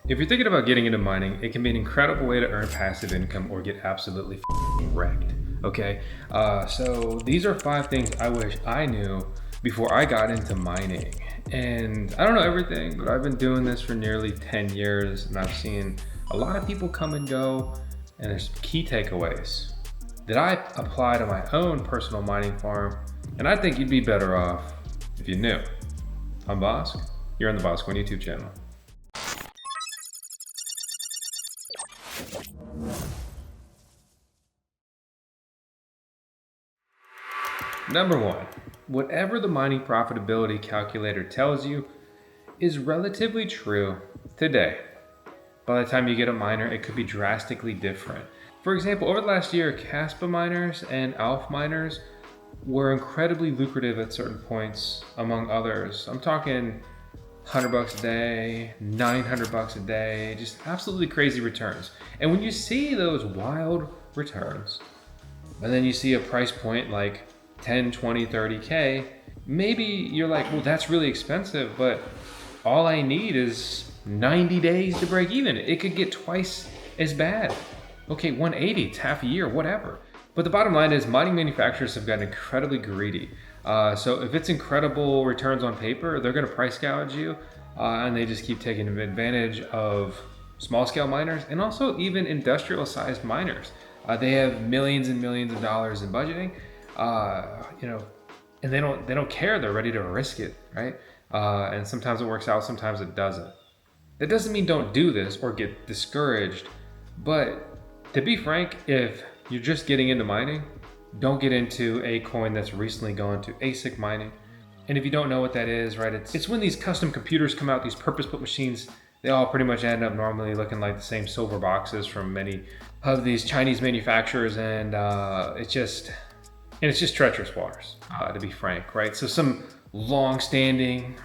If you're thinking about getting into mining, it can be an incredible way to earn passive income or get absolutely wrecked. Okay, so these are 5 things I wish I knew before I got into mining. And I don't know everything, but I've been doing this for nearly 10 years and I've seen a lot of people come and go, and there's key takeaways that I apply to my own personal mining farm, and I think you'd be better off if you knew. I'm Vosk, you're on the VoskCoin YouTube channel. Number 1, whatever the mining profitability calculator tells you is relatively true today. By the time you get a miner, it could be drastically different. For example, over the last year, Kaspa miners and Alpha miners were incredibly lucrative at certain points, among others. I'm talking $100 a day, $900 a day, just absolutely crazy returns. And when you see those wild returns, and then you see a price point like 10, 20, 30K, maybe you're like, well, that's really expensive, but all I need is 90 days to break even. It could get twice as bad. Okay, 180, it's half a year, whatever. But the bottom line is mining manufacturers have gotten incredibly greedy. So if it's incredible returns on paper, they're gonna price gouge you, and they just keep taking advantage of small scale miners and also even industrial sized miners. They have millions and millions of dollars in budgeting, and they don't care. They're ready to risk it, right? And sometimes it works out, sometimes it doesn't. That doesn't mean don't do this or get discouraged, but to be frank, if you're just getting into mining, don't get into a coin that's recently gone to ASIC mining. And if you don't know what that is, right, it's when these custom computers come out, these purpose-built machines, they all pretty much end up normally looking like the same silver boxes from many of these Chinese manufacturers, and it's just treacherous waters, to be frank, right? So some long-standing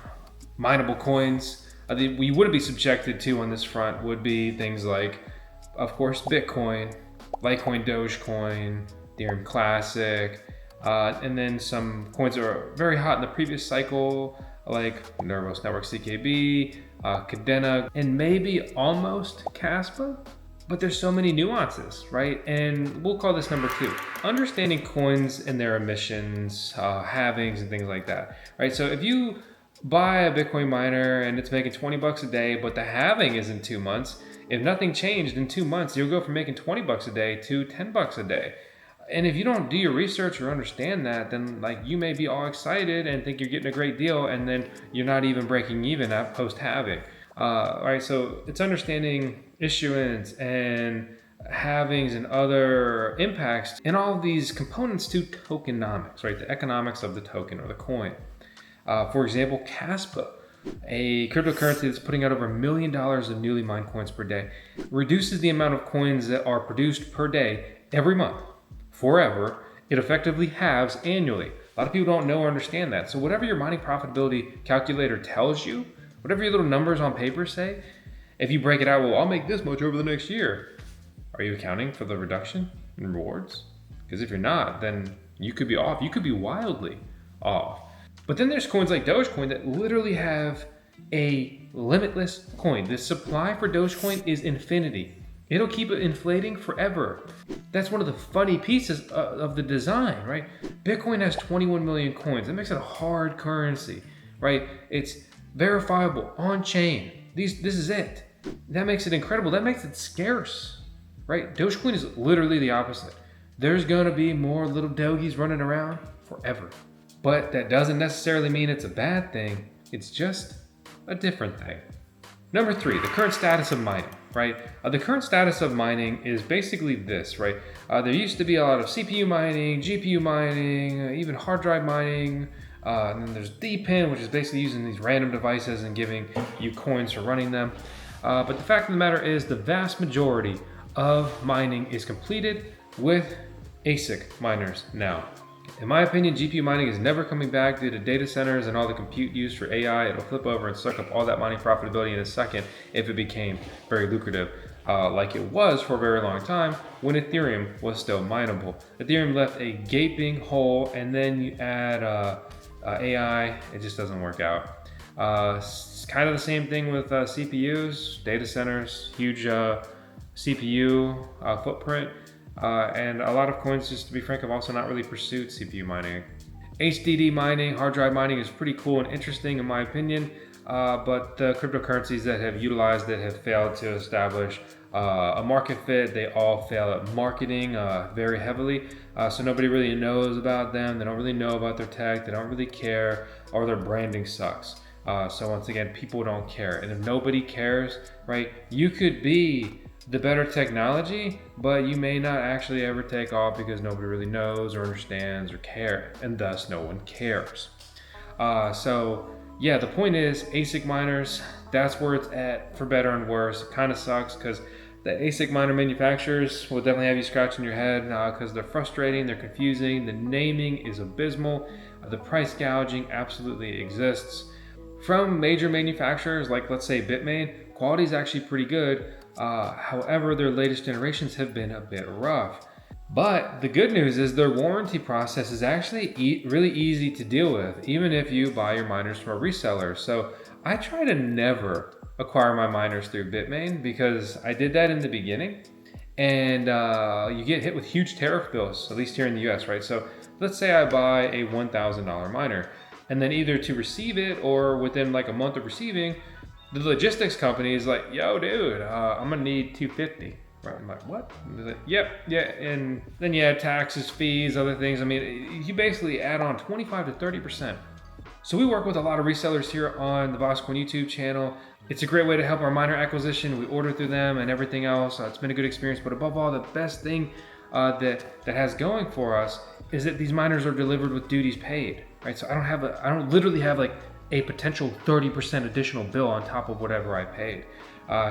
mineable coins we wouldn't be subjected to on this front would be things like, of course, Bitcoin, Litecoin, Dogecoin, Ethereum Classic, and then some coins that were very hot in the previous cycle, like Nervos Network CKB, Cadena, and maybe almost Kaspa. But there's so many nuances, right? And we'll call this number 2, understanding coins and their emissions, halvings, and things like that, right? So if you buy a Bitcoin miner and it's making $20 a day, but the halving is in 2 months, if nothing changed in 2 months, you'll go from making $20 a day to $10 a day. And if you don't do your research or understand that, then like you may be all excited and think you're getting a great deal, and then you're not even breaking even at post halving. Right, so it's understanding issuance and halvings and other impacts and all of these components to tokenomics, right? The economics of the token or the coin. For example, Kaspa, a cryptocurrency that's putting out over $1 million of newly mined coins per day, reduces the amount of coins that are produced per day every month forever. It effectively halves annually. A lot of people don't know or understand that. So whatever your mining profitability calculator tells you, whatever your little numbers on paper say, if you break it out, well, I'll make this much over the next year. Are you accounting for the reduction in rewards? Because if you're not, then you could be off. You could be wildly off. But then there's coins like Dogecoin that literally have a limitless coin. The supply for Dogecoin is infinity. It'll keep it inflating forever. That's one of the funny pieces of the design, right? Bitcoin has 21 million coins. That makes it a hard currency, right? It's verifiable, on chain. This is it. That makes it incredible. That makes it scarce, right? Dogecoin is literally the opposite. There's gonna be more little dogies running around forever. But that doesn't necessarily mean it's a bad thing. It's just a different thing. Number 3, the current status of mining, right? The current status of mining is basically this, right? There used to be a lot of CPU mining, GPU mining, even hard drive mining, and then there's DPIN, which is basically using these random devices and giving you coins for running them. But the fact of the matter is the vast majority of mining is completed with ASIC miners now. In my opinion, GPU mining is never coming back due to data centers and all the compute used for AI. It'll flip over and suck up all that mining profitability in a second if it became very lucrative, like it was for a very long time when Ethereum was still mineable. Ethereum left a gaping hole, and then you add AI, it just doesn't work out. It's kind of the same thing with CPUs, data centers, huge CPU footprint, and a lot of coins, just to be frank, have also not really pursued CPU mining. HDD mining, hard drive mining is pretty cool and interesting in my opinion, but the cryptocurrencies that have utilized it have failed to establish a market fit. They all fail at marketing very heavily, so nobody really knows about them. They don't really know about their tech. They don't really care, or their branding sucks. So once again, people don't care, and if nobody cares, right, you could be the better technology, but you may not actually ever take off because nobody really knows or understands or cares, and thus no one cares. So yeah, the point is ASIC miners, that's where it's at, for better and worse. It kind of sucks because the ASIC miner manufacturers will definitely have you scratching your head because they're frustrating, they're confusing, the naming is abysmal, the price gouging absolutely exists. From major manufacturers like, let's say, Bitmain, quality is actually pretty good. However, their latest generations have been a bit rough. But the good news is their warranty process is actually really easy to deal with, even if you buy your miners from a reseller. So I try to never acquire my miners through Bitmain because I did that in the beginning, and you get hit with huge tariff bills, at least here in the US, right? So let's say I buy a $1,000 miner, and then either to receive it or within like a month of receiving, the logistics company is like, yo, dude, I'm gonna need $250. Right? I'm like, what? And they're like, yep, yeah, and then you add taxes, fees, other things. I mean, you basically add on 25 to 30%. So we work with a lot of resellers here on the VoskCoin YouTube channel. It's a great way to help our miner acquisition. We order through them and everything else. It's been a good experience, but above all, the best thing that has going for us is that these miners are delivered with duties paid, right? So I don't literally have like a potential 30% additional bill on top of whatever I paid.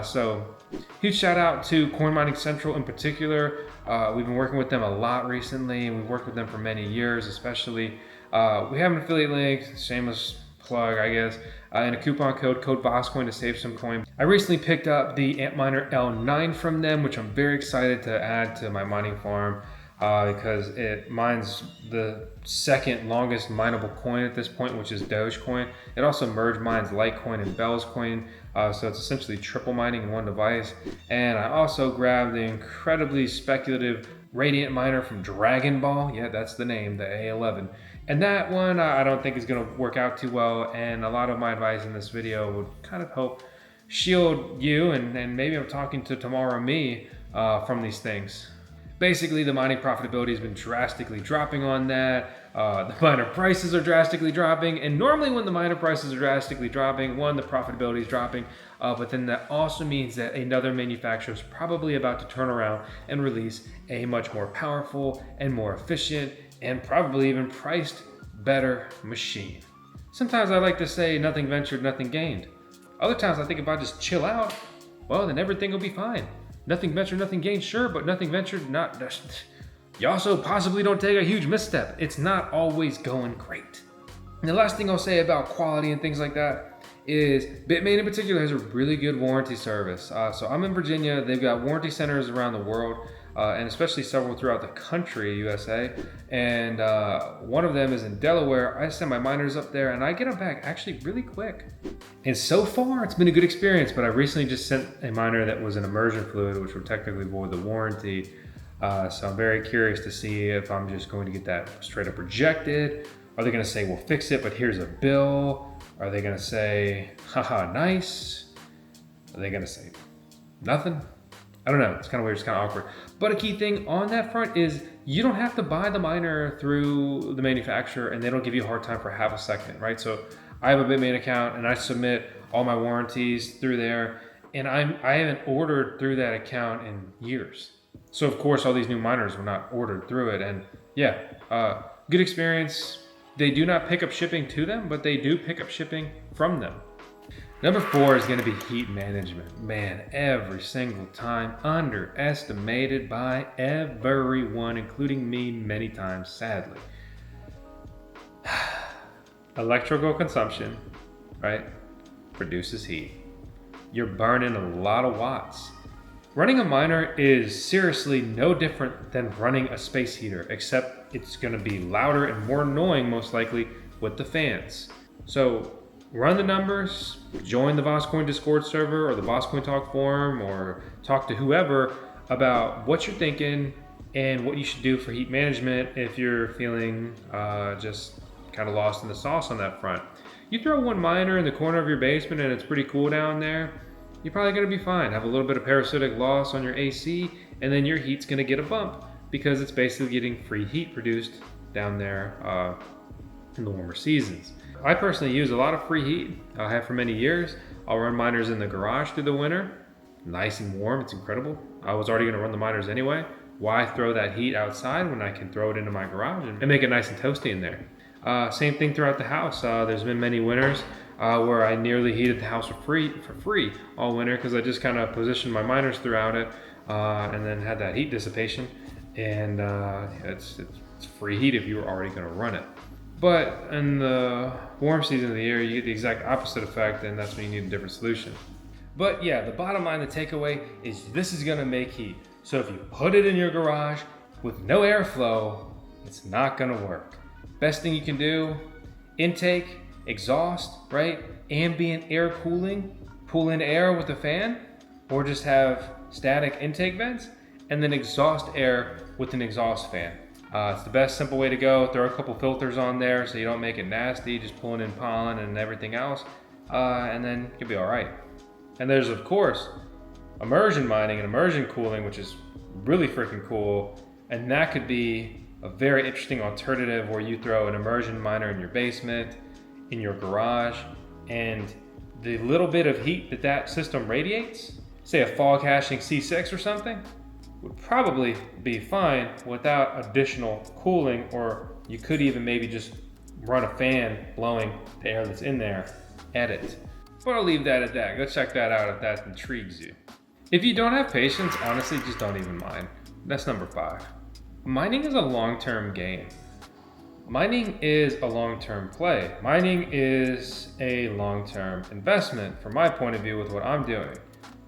So huge shout out to Coin Mining Central in particular. We've been working with them a lot recently, and we've worked with them for many years, especially. We have an affiliate link, shameless plug, I guess, and a coupon code VoskCoin to save some coin. I recently picked up the Antminer L9 from them, which I'm very excited to add to my mining farm. Because it mines the second longest mineable coin at this point, which is Dogecoin. It also merge mines Litecoin and Bell's coin, so it's essentially triple mining in one device. And I also grabbed the incredibly speculative Radiant miner from Dragon Ball. Yeah, that's the name, the A11. And that one I don't think is going to work out too well, and a lot of my advice in this video would kind of help shield you, and maybe I'm talking to tomorrow me, from these things. Basically, the mining profitability has been drastically dropping on that. The miner prices are drastically dropping. And normally when the miner prices are drastically dropping, one, the profitability is dropping. But then that also means that another manufacturer is probably about to turn around and release a much more powerful and more efficient and probably even priced better machine. Sometimes I like to say nothing ventured, nothing gained. Other times I think if I just chill out, well, then everything will be fine. Nothing ventured, nothing gained, sure, but nothing ventured, not. You also possibly don't take a huge misstep. It's not always going great. And the last thing I'll say about quality and things like that is Bitmain in particular has a really good warranty service. So I'm in Virginia. They've got warranty centers around the world, and especially several throughout the country, USA. And one of them is in Delaware. I send my miners up there and I get them back actually really quick. And so far it's been a good experience, but I recently just sent a miner that was an immersion fluid, which would technically void the warranty. So I'm very curious to see if I'm just going to get that straight up rejected. Are they gonna say, we'll fix it, but here's a bill? Are they gonna say, haha, nice? Are they gonna say nothing? I don't know, it's kind of weird, it's kind of awkward. But a key thing on that front is you don't have to buy the miner through the manufacturer and they don't give you a hard time for half a second, right? So I have a Bitmain account and I submit all my warranties through there, and I haven't ordered through that account in years. So of course all these new miners were not ordered through it, and yeah, good experience. They do not pick up shipping to them, but they do pick up shipping from them. Number 4 is going to be heat management. Man, every single time underestimated by everyone, including me many times, sadly. Electrical consumption, right, produces heat. You're burning a lot of watts. Running a miner is seriously no different than running a space heater, except it's going to be louder and more annoying, most likely, with the fans. So run the numbers, join the VoskCoin Discord server or the VoskCoin Talk forum, or talk to whoever about what you're thinking and what you should do for heat management if you're feeling just kind of lost in the sauce on that front. You throw one miner in the corner of your basement and it's pretty cool down there, you're probably going to be fine. Have a little bit of parasitic loss on your AC, and then your heat's going to get a bump because it's basically getting free heat produced down there in the warmer seasons. I personally use a lot of free heat. I have for many years. I'll run miners in the garage through the winter. Nice and warm, it's incredible. I was already gonna run the miners anyway. Why throw that heat outside when I can throw it into my garage and make it nice and toasty in there? Same thing throughout the house. There's been many winters where I nearly heated the house for free all winter because I just kind of positioned my miners throughout it and then had that heat dissipation. And it's free heat if you were already gonna run it. But in the warm season of the year, you get the exact opposite effect, and that's when you need a different solution. But yeah, the bottom line, the takeaway is this is gonna make heat. So if you put it in your garage with no airflow, it's not gonna work. Best thing you can do, intake, exhaust, right? Ambient air cooling, pull in air with a fan, or just have static intake vents, and then exhaust air with an exhaust fan. It's the best simple way to go. Throw a couple filters on there so you don't make it nasty, just pulling in pollen and everything else, and then you'll be all right. And there's, of course, immersion mining and immersion cooling, which is really freaking cool. And that could be a very interesting alternative where you throw an immersion miner in your basement, in your garage, and the little bit of heat that that system radiates, say a fog hashing C6 or something, would probably be fine without additional cooling, or you could even maybe just run a fan blowing the air that's in there at it. But I'll leave that at that. Go check that out if that intrigues you. If you don't have patience, honestly, just don't even mine. That's number 5. Mining is a long-term game. Mining is a long-term play. Mining is a long-term investment from my point of view with what I'm doing,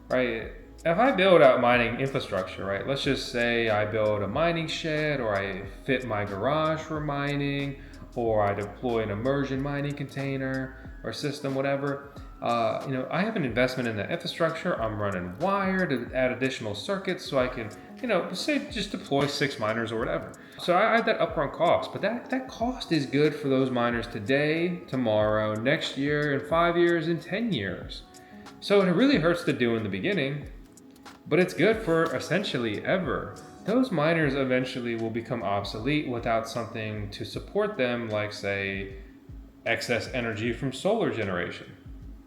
right? If I build out mining infrastructure, right, let's just say I build a mining shed, or I fit my garage for mining, or I deploy an immersion mining container or system, whatever. I have an investment in that infrastructure. I'm running wire to add additional circuits so I can, say just deploy 6 miners or whatever. So I have that upfront cost, but that cost is good for those miners today, tomorrow, next year, in 5 years, in 10 years. So it really hurts to do in the beginning, but it's good for essentially ever. Those miners eventually will become obsolete without something to support them, like say excess energy from solar generation.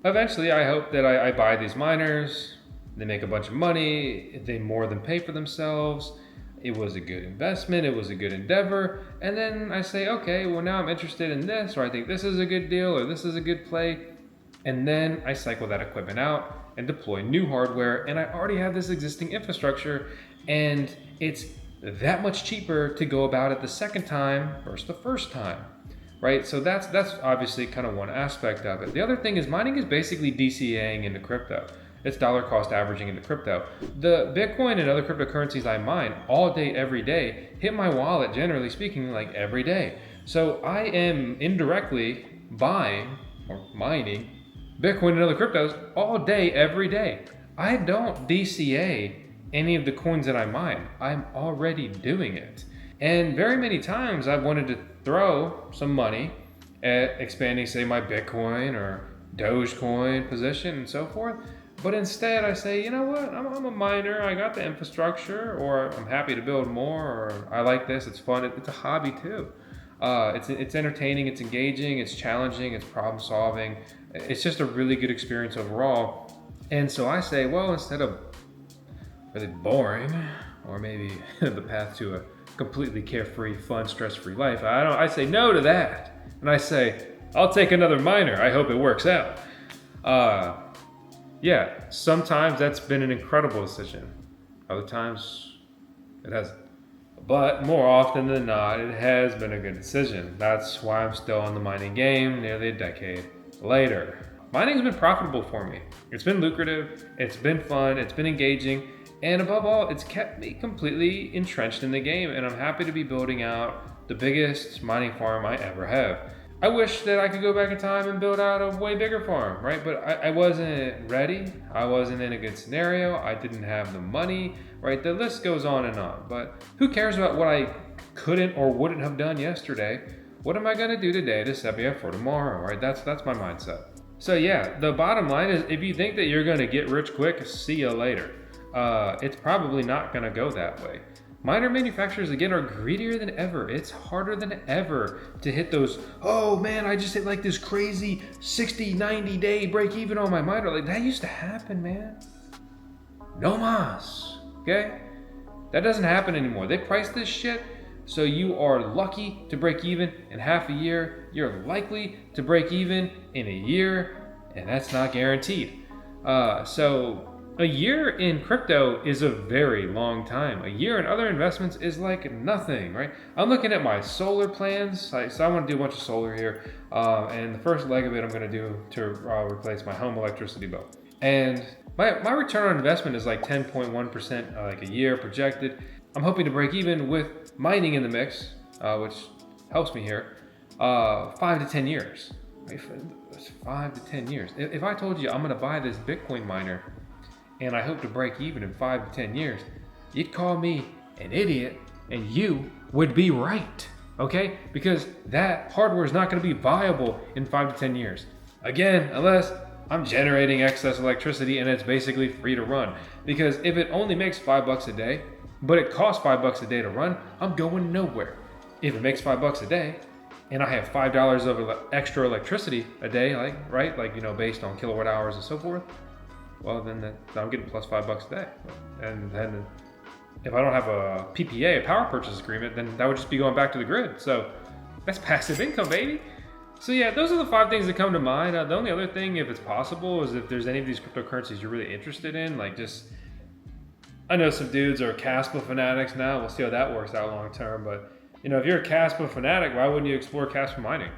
Eventually, I hope that I buy these miners, they make a bunch of money, they more than pay for themselves, it was a good investment, it was a good endeavor, and then I say, okay, well now I'm interested in this, or I think this is a good deal, or this is a good play, and then I cycle that equipment out and deploy new hardware, and I already have this existing infrastructure, and it's that much cheaper to go about it the second time versus the first time. Right, so that's obviously kind of one aspect of it. The other thing is mining is basically DCAing into crypto. It's dollar cost averaging into crypto. The Bitcoin and other cryptocurrencies I mine all day, every day, hit my wallet, generally speaking, like every day. So I am indirectly buying or mining Bitcoin and other cryptos all day, every day. I don't DCA any of the coins that I mine. I'm already doing it. And very many times I've wanted to throw some money at expanding, say, my Bitcoin or Dogecoin position and so forth. But instead I say, you know what, I'm a miner, I got the infrastructure, or I'm happy to build more, or I like this, it's fun, it's a hobby too. It's entertaining, it's engaging, it's challenging, it's problem solving. It's just a really good experience overall. And so I say, well, instead of really boring, or maybe the path to a completely carefree, fun, stress-free life, I say no to that. And I say, I'll take another miner. I hope it works out. Yeah, sometimes that's been an incredible decision. Other times it hasn't. But more often than not, it has been a good decision. That's why I'm still in the mining game nearly a decade later. Mining's been profitable for me. It's been lucrative, it's been fun, it's been engaging, and above all, it's kept me completely entrenched in the game, and I'm happy to be building out the biggest mining farm I ever have. I wish that I could go back in time and build out a way bigger farm, right? But I wasn't ready. I wasn't in a good scenario. I didn't have the money, right? The list goes on and on. But who cares about what I couldn't or wouldn't have done yesterday? What am I gonna do today to set me up for tomorrow, right? That's my mindset. So yeah, the bottom line is if you think that you're gonna get rich quick, see you later. It's probably not gonna go that way. Miner manufacturers, again, are greedier than ever. It's harder than ever to hit those, oh man, I just hit like this crazy 60, 90 day break even on my miner. Like that used to happen, man. No mas, okay? That doesn't happen anymore. They price this shit so you are lucky to break even in half a year. You're likely to break even in a year, and that's not guaranteed. So a year in crypto is a very long time. A year in other investments is like nothing, right? I'm looking at my solar plans. So I want to do a bunch of solar here. And the first leg of it I'm going to do to replace my home electricity bill. And my return on investment is like 10.1% like a year projected. I'm hoping to break even with mining in the mix, which helps me here, 5 to 10 years. 5 to 10 years. If I told you I'm going to buy this Bitcoin miner and I hope to break even in 5 to 10 years, you'd call me an idiot, and you would be right, okay? Because that hardware is not going to be viable in 5 to 10 years. Again, unless I'm generating excess electricity and it's basically free to run. Because if it only makes $5 a day, but it costs $5 a day to run, I'm going nowhere. If it makes $5 a day, and I have $5 of extra electricity a day, like based on kilowatt hours and so forth, well, then I'm getting plus $5 a day. And then if I don't have a PPA, a power purchase agreement, then that would just be going back to the grid. So that's passive income, baby. So yeah, those are the 5 things that come to mind. The only other thing, if it's possible, is if there's any of these cryptocurrencies you're really interested in, I know some dudes are Caspa fanatics now. We'll see how that works out long term. But if you're a Caspa fanatic, why wouldn't you explore Caspa mining?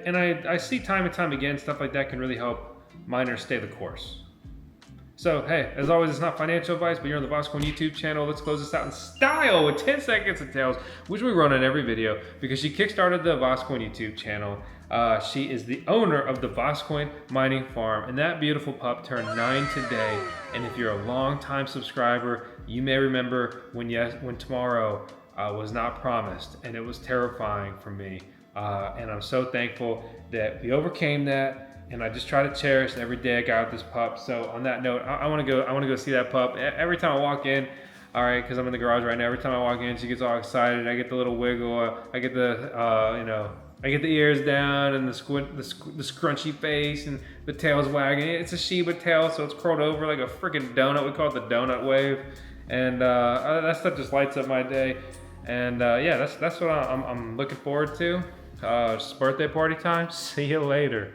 And I see time and time again, stuff like that can really help miners stay the course. So, hey, as always, it's not financial advice, but you're on the VoskCoin YouTube channel. Let's close this out in style with 10 seconds of tails, which we run in every video because she kickstarted the VoskCoin YouTube channel. She is the owner of the VoskCoin mining farm, and that beautiful pup turned 9 today. And if you're a long-time subscriber, you may remember when tomorrow was not promised, and it was terrifying for me. And I'm so thankful that we overcame that. And I just try to cherish every day I got this pup. So on that note, I want to go see that pup. Every time I walk in, all right, because I'm in the garage right now. Every time I walk in, she gets all excited. I get the little wiggle. I get the I get the ears down and the scrunchy face and the tail's wagging. It's a Shiba tail, so it's curled over like a freaking donut. We call it the donut wave, and that stuff just lights up my day. And yeah, that's what I'm looking forward to. It's birthday party time. See you later.